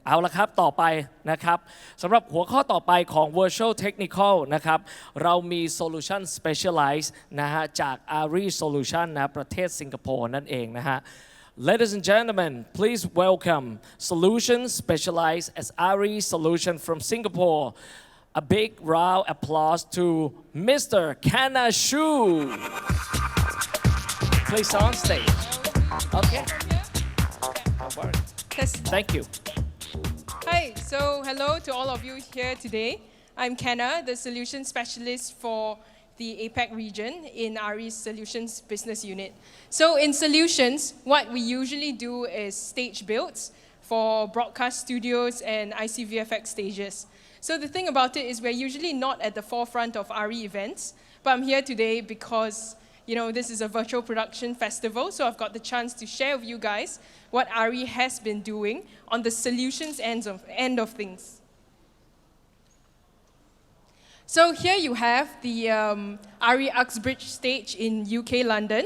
เอาละครับต่อไปนะครับสำหรับหัวข้อต่อไปของ Virtual Technical นะครับเรามี Solution Specialize นะฮะจาก ARI Solution นะประเทศสิงคโปร์นั่นเองนะฮะ Ladies and gentlemen, please welcome Solution Specialized as ARI Solution from Singapore. A big round of applause to Mr. Kana Shu. Please on stage. Okay. Don't worry. Thank you. Hi, so hello to all of you here today. I'm Kenna, the Solution Specialist for the APAC region in ARI's Solutions Business Unit. So in Solutions, what we usually do is stage builds for broadcast studios and ICVFX stages. So the thing about it is we're usually not at the forefront of ARI events, but I'm here today because this is a virtual production festival, so I've got the chance to share with you guys what ARI has been doing on the solutions end of things. So here you have the ARI Uxbridge stage in UK, London.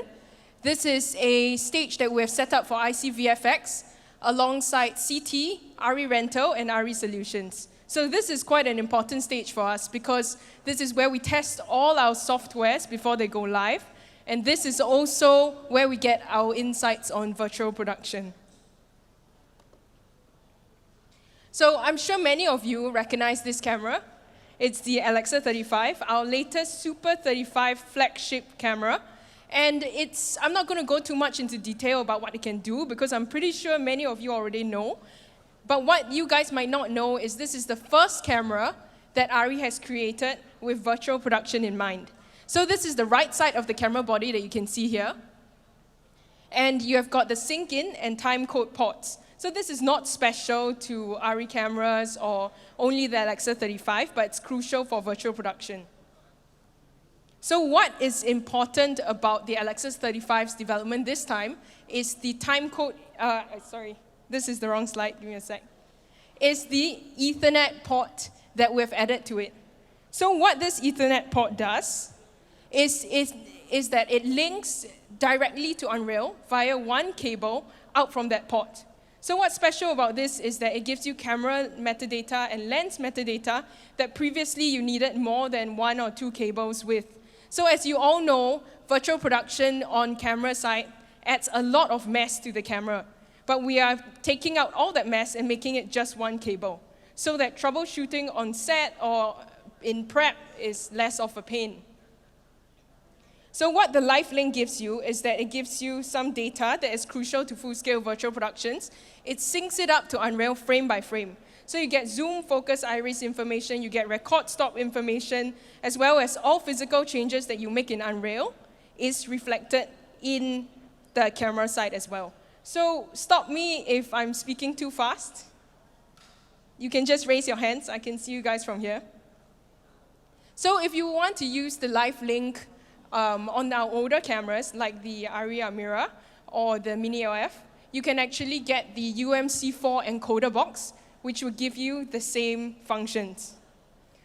This is a stage that we have set up for ICVFX alongside CT, ARI Rental, and ARI Solutions. So this is quite an important stage for us because this is where we test all our softwares before they go live. And this is also where we get our insights on virtual production. So I'm sure many of you recognize this camera. It's the Alexa 35, our latest Super 35 flagship camera. And I'm not going to go too much into detail about what it can do because I'm pretty sure many of you already know. But what you guys might not know is this is the first camera that ARI has created with virtual production in mind. So this is the right side of the camera body that you can see here. And you have got the sync-in and timecode ports. So this is not special to ARI cameras or only the Alexa 35, but it's crucial for virtual production. So what is important about the Alexa 35's development this time is the timecode, sorry, this is the wrong slide, give me a sec, is the Ethernet port that we've added to it. So what this Ethernet port does is that it links directly to Unreal via one cable out from that port. So what's special about this is that it gives you camera metadata and lens metadata that previously you needed more than one or two cables with. So as you all know, virtual production on camera side adds a lot of mess to the camera. But we are taking out all that mess and making it just one cable so that troubleshooting on set or in prep is less of a pain. So what the LiveLink gives you is that it gives you some data that is crucial to full-scale virtual productions. It syncs it up to Unreal frame by frame. So you get zoom, focus, iris information, you get record stop information, as well as all physical changes that you make in Unreal is reflected in the camera side as well. So stop me if I'm speaking too fast. You can just raise your hands. I can see you guys from here. So if you want to use the LiveLink on our older cameras, like the ARRI Amira or the Mini LF, you can actually get the UMC4 encoder box, which will give you the same functions.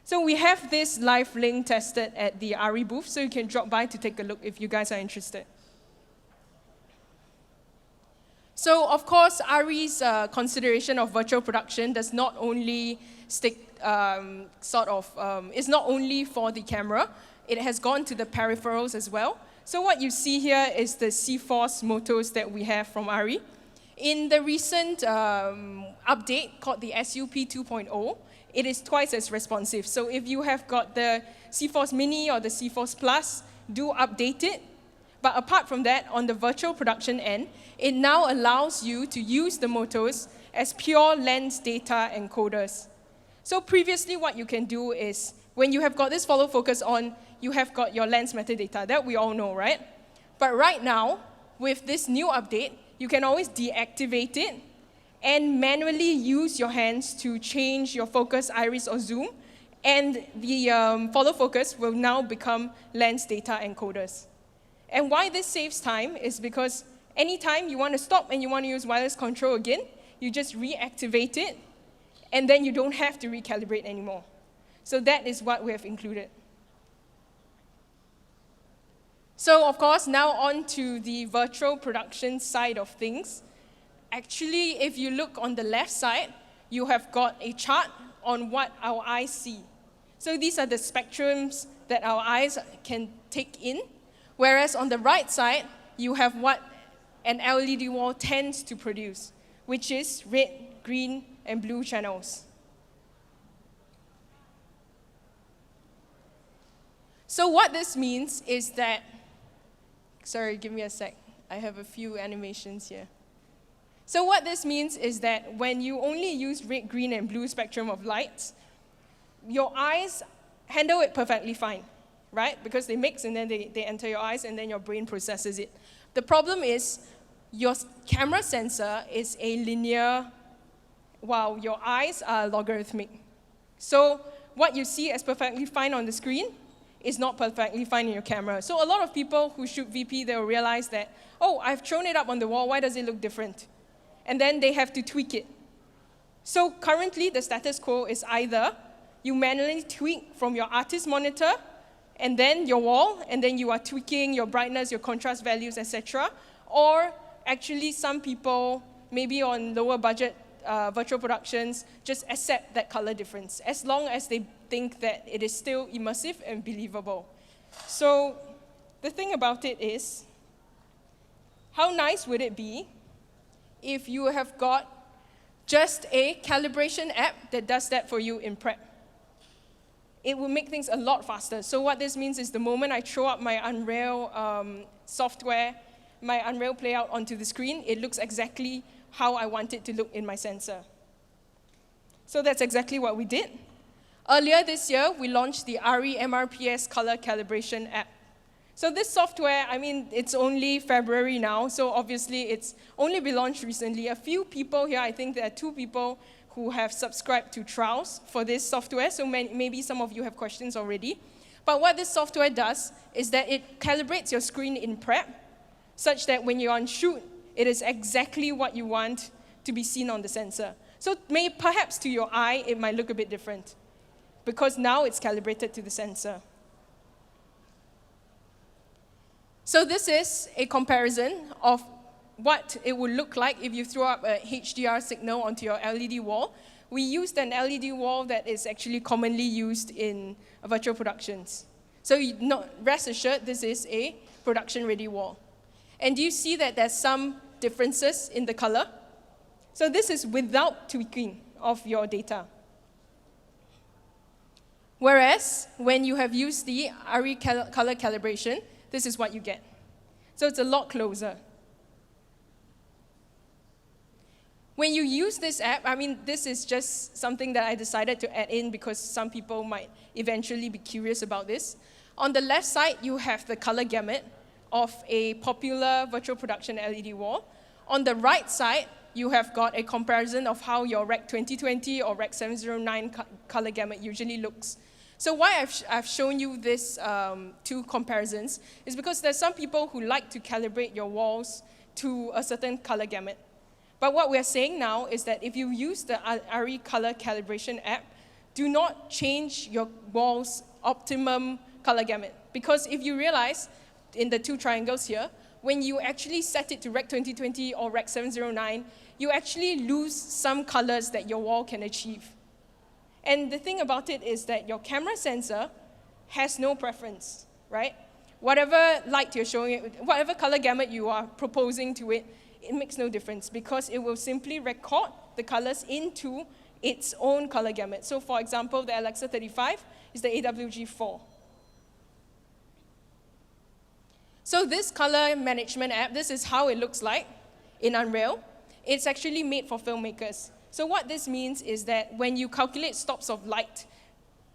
So we have this LiveLink tested at the ARRI booth, so you can drop by to take a look if you guys are interested. So of course, ARRI's consideration of virtual production does not only is not only for the camera. It has gone to the peripherals as well. So what you see here is the C-Force motors that we have from ARRI. In the recent update called the SUP 2.0, it is twice as responsive. So if you have got the C-Force Mini or the C-Force Plus, do update it. But apart from that, on the virtual production end, it now allows you to use the motors as pure lens data encoders. So previously, what you can do is, when you have got this follow focus on, you have got your lens metadata. That we all know, right? But right now, with this new update, you can always deactivate it and manually use your hands to change your focus, iris, or zoom. And the follow focus will now become lens data encoders. And why this saves time is because anytime you want to stop and you want to use wireless control again, you just reactivate it, and then you don't have to recalibrate anymore. So that is what we have included. So of course, now on to the virtual production side of things. Actually, if you look on the left side, you have got a chart on what our eyes see. So these are the spectrums that our eyes can take in, whereas on the right side, you have what an LED wall tends to produce, which is red, green, and blue channels. So what this means is that, sorry, give me a sec. I have a few animations here. So what this means is that when you only use red, green, and blue spectrum of lights, your eyes handle it perfectly fine, right? Because they mix and then they enter your eyes and then your brain processes it. The problem is your camera sensor is a linear, while your eyes are logarithmic. So what you see as perfectly fine on the screen is not perfectly fine in your camera. So a lot of people who shoot VP, they'll realize that, oh, I've thrown it up on the wall, why does it look different? And then they have to tweak it. So currently, the status quo is either you manually tweak from your artist monitor and then your wall, and then you are tweaking your brightness, your contrast values, etc. Or actually some people, maybe on lower budget virtual productions, just accept that color difference, as long as they think that it is still immersive and believable. So the thing about it is, how nice would it be if you have got just a calibration app that does that for you in prep? It will make things a lot faster. So what this means is the moment I throw up my Unreal software, my Unreal Playout onto the screen, it looks exactly how I want it to look in my sensor. So that's exactly what we did. Earlier this year, we launched the ARRI MRPS color calibration app. So this software, I mean, it's only February now, so obviously it's only been launched recently. A few people here, I think there are 2 people who have subscribed to trials for this software, so maybe some of you have questions already. But what this software does is that it calibrates your screen in prep, such that when you're on shoot, it is exactly what you want to be seen on the sensor. So perhaps to your eye, it might look a bit different, because now it's calibrated to the sensor. So this is a comparison of what it would look like if you throw up a HDR signal onto your LED wall. We used an LED wall that is actually commonly used in virtual productions. So rest assured, this is a production-ready wall. And do you see that there's some differences in the color? So this is without tweaking of your data. Whereas, when you have used the ARRI color calibration, this is what you get. So it's a lot closer. When you use this app, I mean, this is just something that I decided to add in because some people might eventually be curious about this. On the left side, you have the color gamut of a popular virtual production LED wall. On the right side, you have got a comparison of how your Rec 2020 or Rec 709 color gamut usually looks. So why I've shown you these 2 comparisons is because there's some people who like to calibrate your walls to a certain color gamut. But what we're saying now is that if you use the ARRI color calibration app, do not change your wall's optimum color gamut. Because if you realize, in the 2 triangles here, when you actually set it to Rec 2020 or Rec 709, you actually lose some colors that your wall can achieve. And the thing about it is that your camera sensor has no preference, right? Whatever light you're showing it, whatever color gamut you are proposing to it, it makes no difference because it will simply record the colors into its own color gamut. So for example, the Alexa 35 is the AWG4. So this color management app, this is how it looks like in Unreal. It's actually made for filmmakers. So what this means is that when you calculate stops of light,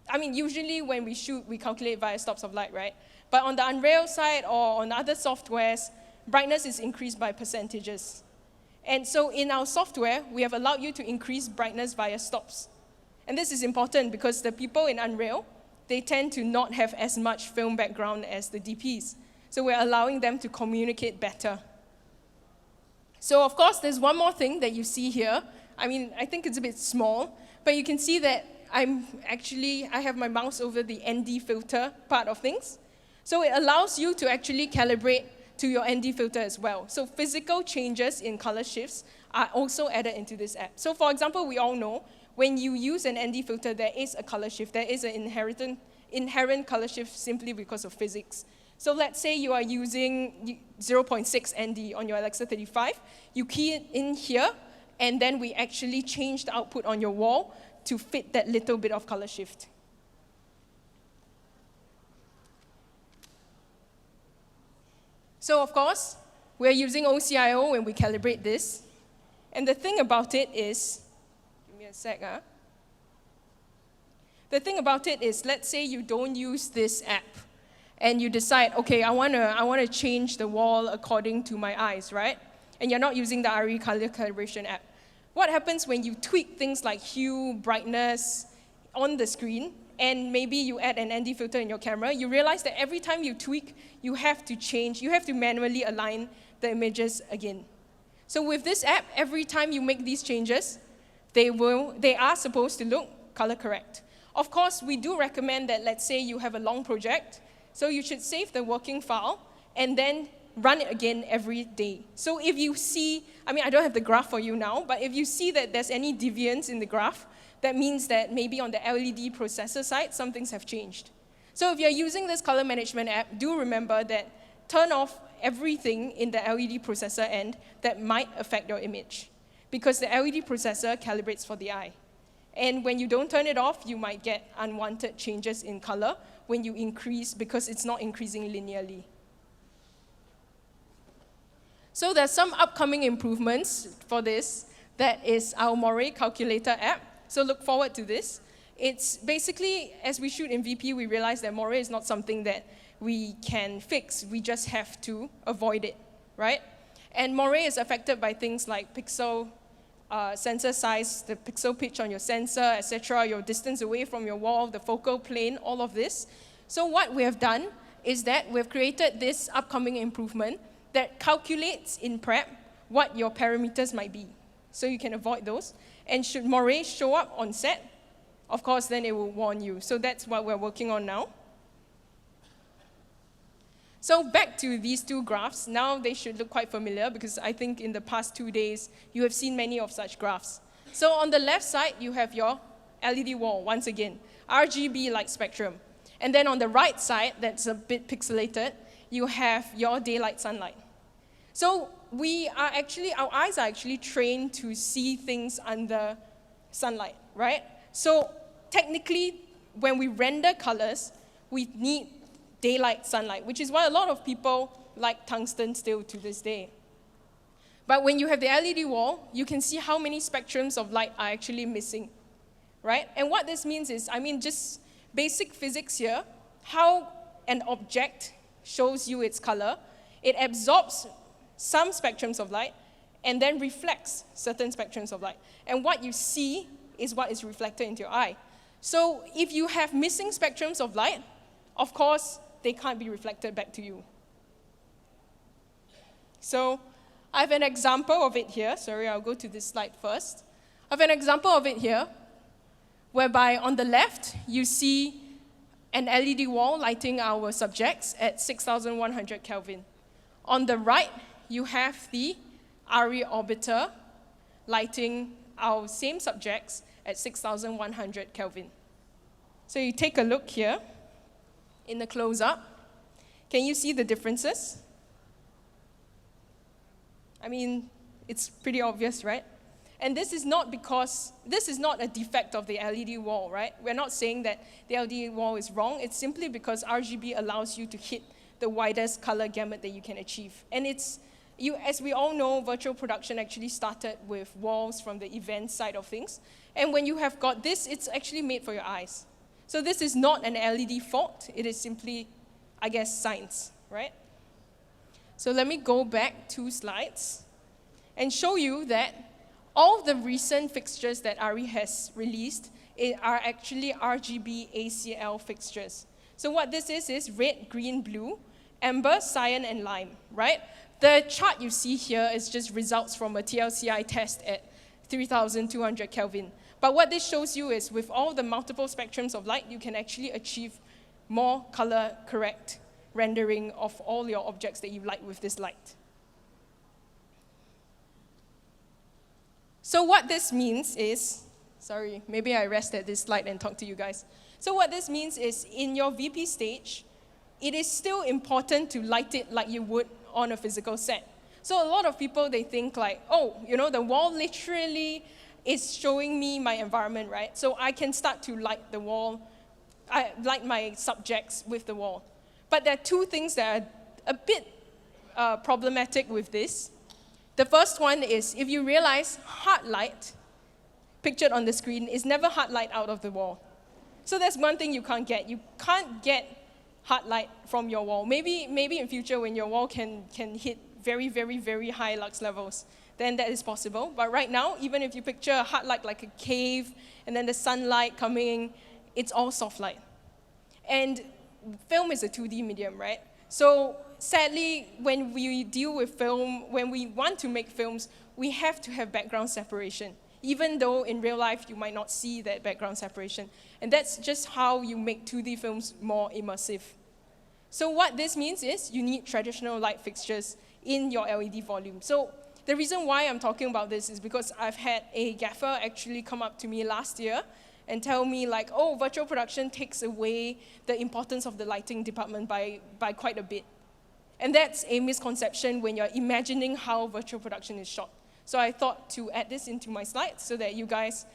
I mean, usually when we shoot, we calculate via stops of light, right? But on the Unreal side or on other softwares, brightness is increased by percentages. And so in our software, we have allowed you to increase brightness via stops. And this is important because the people in Unreal, they tend to not have as much film background as the DPs. So we're allowing them to communicate better. So of course, there's one more thing that you see here. I mean, I think it's a bit small, but you can see that I have my mouse over the ND filter part of things. So it allows you to actually calibrate to your ND filter as well. So physical changes in color shifts are also added into this app. So for example, we all know when you use an ND filter, there is a color shift. There is an inherent color shift simply because of physics. So let's say you are using 0.6 ND on your Alexa 35. You key it in here, and then we actually change the output on your wall to fit that little bit of color shift. So of course, we're using OCIO when we calibrate this. And the thing about it is, give me a sec, The thing about it is, let's say you don't use this app, and you decide, okay, I wanna change the wall according to my eyes, right? And you're not using the RE color calibration app. What happens when you tweak things like hue, brightness on the screen, and maybe you add an ND filter in your camera, you realize that every time you tweak, you have to manually align the images again. So with this app, every time you make these changes, they are supposed to look color correct. Of course, we do recommend that, let's say you have a long project, so you should save the working file and then run it again every day. So if you see, I don't have the graph for you now, but if you see that there's any deviance in the graph, that means that maybe on the LED processor side, some things have changed. So if you're using this color management app, do remember that turn off everything in the LED processor end that might affect your image, because the LED processor calibrates for the eye. And when you don't turn it off, you might get unwanted changes in color when you increase, because it's not increasing linearly. So there's some upcoming improvements for this. That is our Moray calculator app. So look forward to this. It's basically, as we shoot in VP, we realize that Moray is not something that we can fix. We just have to avoid it, right? And Moray is affected by things like pixel sensor size, the pixel pitch on your sensor, etc., your distance away from your wall, the focal plane, all of this. So what we have done is that we've created this upcoming improvement that calculates in prep what your parameters might be. So you can avoid those. And should Moray show up on set, of course, then it will warn you. So that's what we're working on now. So back to these two graphs. Now they should look quite familiar, because I think in the past 2 days, you have seen many of such graphs. So on the left side, you have your LED wall, once again, RGB light spectrum. And then on the right side, that's a bit pixelated, you have your daylight sunlight. So our eyes are actually trained to see things under sunlight, right? So technically, when we render colors, we need daylight sunlight, which is why a lot of people like tungsten still to this day. But when you have the LED wall, you can see how many spectrums of light are actually missing, right? And what this means is, just basic physics here, how an object shows you its color, it absorbs some spectrums of light and then reflects certain spectrums of light. And what you see is what is reflected into your eye. So if you have missing spectrums of light, of course, they can't be reflected back to you. So I have an example of it here. Sorry, I'll go to this slide first. I have an example of it here, whereby on the left, you see an LED wall lighting our subjects at 6,100 Kelvin. On the right, you have the RE orbiter lighting our same subjects at 6,100 Kelvin. So you take a look here in the close-up. Can you see the differences? It's pretty obvious, right? And this is not a defect of the LED wall, right? We're not saying that the LED wall is wrong. It's simply because RGB allows you to hit the widest color gamut that you can achieve. And as we all know, virtual production actually started with walls from the event side of things. And when you have got this, it's actually made for your eyes. So this is not an LED fault. It is simply, science, right? So let me go back 2 slides and show you that all the recent fixtures that RE has released are actually RGB ACL fixtures. So what this is red, green, blue, amber, cyan, and lime, right? The chart you see here is just results from a TLCI test at 3,200 Kelvin. But what this shows you is with all the multiple spectrums of light, you can actually achieve more color correct rendering of all your objects that you light with this light. So what this means is, sorry, maybe I rest at this slide and talk to you guys. So what this means is in your VP stage, it is still important to light it like you would on a physical set. So a lot of people, they think like, oh, the wall literally is showing me my environment, right? So I can start to light the wall, I light my subjects with the wall. But there are two things that are a bit problematic with this. The first one is if you realize hard light pictured on the screen is never hard light out of the wall. So that's one thing you can't get. You can't get hard light from your wall. Maybe in future when your wall can hit very, very, very high lux levels, then that is possible. But right now, even if you picture a hard light like a cave and then the sunlight coming, it's all soft light. And film is a 2D medium, right? So sadly, when we deal with film, when we want to make films, we have to have background separation, even though in real life you might not see that background separation. And that's just how you make 2D films more immersive. So what this means is you need traditional light fixtures in your LED volume. So the reason why I'm talking about this is because I've had a gaffer actually come up to me last year and tell me like, oh, virtual production takes away the importance of the lighting department by quite a bit. And that's a misconception when you're imagining how virtual production is shot. So I thought to add this into my slides so that you guys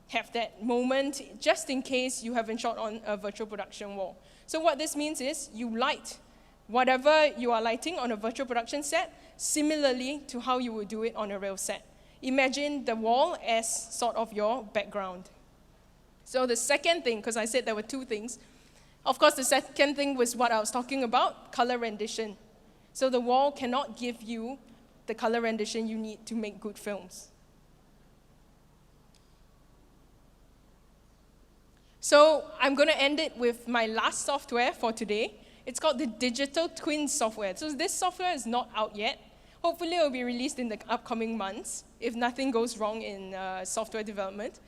have that moment just in case you haven't shot on a virtual production wall. So what this means is you light whatever you are lighting on a virtual production set similarly to how you would do it on a real set. Imagine the wall as sort of your background. So the second thing, because I said there were two things, of course the second thing was what I was talking about, color rendition. So the wall cannot give you the color rendition you need to make good films. So I'm going to end it with my last software for today. It's called the Digital Twin software. So this software is not out yet. Hopefully it will be released in the upcoming months if nothing goes wrong in software development.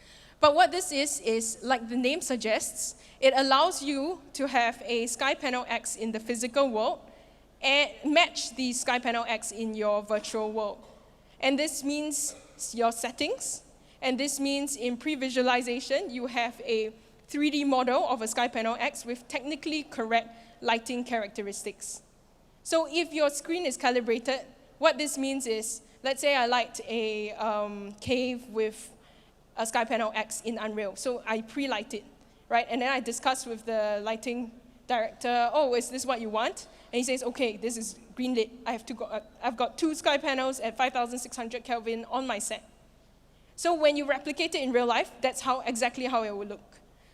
But what this is like the name suggests, it allows you to have a SkyPanel X in the physical world and match the SkyPanel X in your virtual world. And this means your settings, and this means in pre-visualization, you have a 3D model of a SkyPanel X with technically correct lighting characteristics. So if your screen is calibrated, what this means is, let's say I light a cave with a SkyPanel X in Unreal. So I pre-light it, right? And then I discuss with the lighting director, oh, is this what you want? And he says, okay, this is green lit. I've got 2 SkyPanels at 5,600 Kelvin on my set. So when you replicate it in real life, that's exactly how it will look.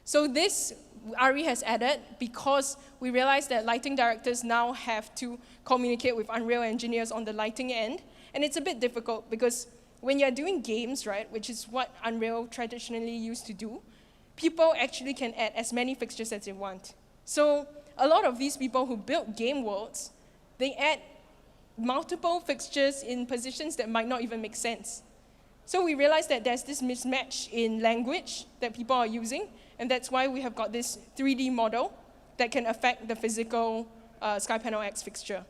So this ARRI has added because we realized that lighting directors now have to communicate with Unreal engineers on the lighting end. And it's a bit difficult because when you're doing games, right, which is what Unreal traditionally used to do, people actually can add as many fixtures as they want. So a lot of these people who build game worlds, they add multiple fixtures in positions that might not even make sense. So we realized that there's this mismatch in language that people are using, and that's why we have got this 3D model that can affect the physical SkyPanel X fixture.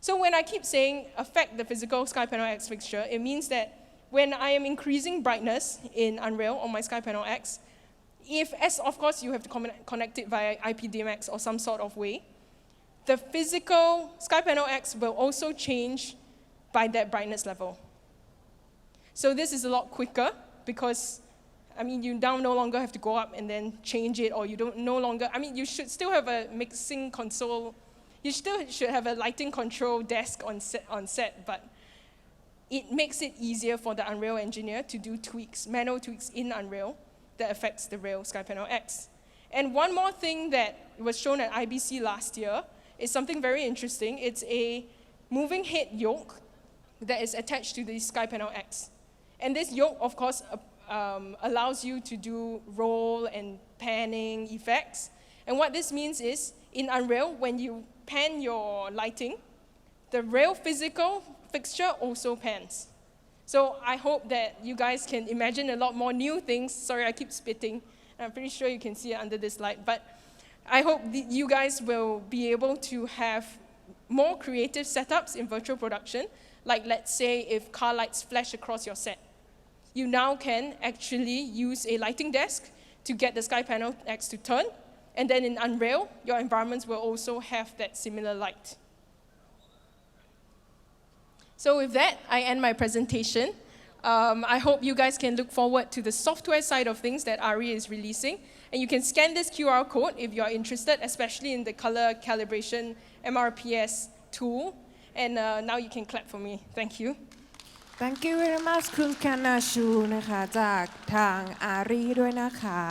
So when I keep saying affect the physical SkyPanel X fixture, it means that when I am increasing brightness in Unreal on my SkyPanel X, of course you have to connect it via IP-DMX or some sort of way, the physical SkyPanel X will also change by that brightness level. So this is a lot quicker because, you now no longer have to go up and then change it, or you you should still have a mixing console. You still should have a lighting control desk on set, but it makes it easier for the Unreal engineer to do manual tweaks in Unreal that affects the real SkyPanel X. And one more thing that was shown at IBC last year is something very interesting. It's a moving head yoke that is attached to the SkyPanel X. And this yoke, of course, allows you to do roll and panning effects. And what this means is, in Unreal, when you pan your lighting, the real physical fixture also pans. So I hope that you guys can imagine a lot more new things. Sorry, I keep spitting. I'm pretty sure you can see it under this light. But I hope you guys will be able to have more creative setups in virtual production. Like let's say if car lights flash across your set. You now can actually use a lighting desk to get the sky panel X to turn. And then in Unreal, your environments will also have that similar light. So with that, I end my presentation. I hope you guys can look forward to the software side of things that ARRI is releasing. And you can scan this QR code if you're interested, especially in the color calibration MRPS tool. And now you can clap for me. Thank you. Thank you very much คุณคานาชูนะคะจากทางอารีด้วยนะคะ